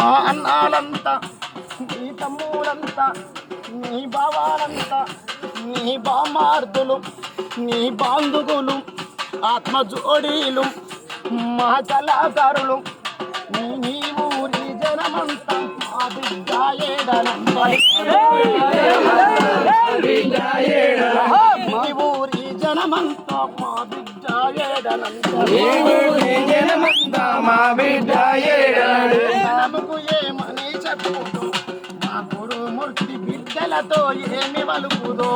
మా అన్నాలంతా నీ తమ్ములంతా నీ బావాలంతా నీ బామార్దులు నీ బాంధువులు ఆత్మ జోడీలు మా కళాకారులు నీ ఊరి జనమంతా మా బిడ్డ ఏడనంతా మీ ఊరి జనమంతా మా బిడ్డ ఏడనంతా మా బిడ్డ జనముకు ఏమని చెప్పుదు మా గురుమూర్తి బిడ్డలతో ఏమి వలుపుదో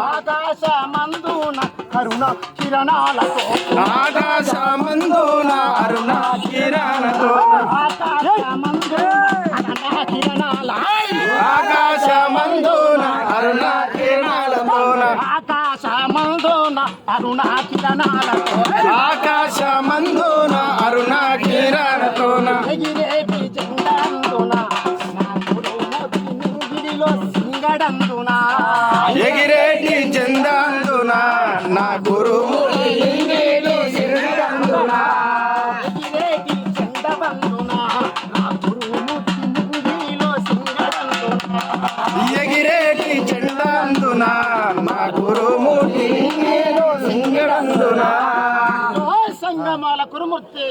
ఆకాశమందున కరుణ కిరణాలతో ఆకాశమందున అరుణ కిరణతో ఆకాశమందున అరుణ కిరణాలతోన ఆకాశమందున అరుణ కిరణాలతో ఆకాశమందున అరుణ కిరణతోన ఎగిరేటి జెండందున నా గురుమూర్తి నింగిడిలో సింగడందున ఎగిరేటి చందందున నా గురుమూర్తి నింగిలో సింగడందున ఎగిరేటి జెండబందున నా గురుమూర్తి నింగిడిలో సింగడందున ఎగిరేటి చందందున నా గురుమూర్తి నింగిలో సింగడందున సంగమాల గురుమూర్తి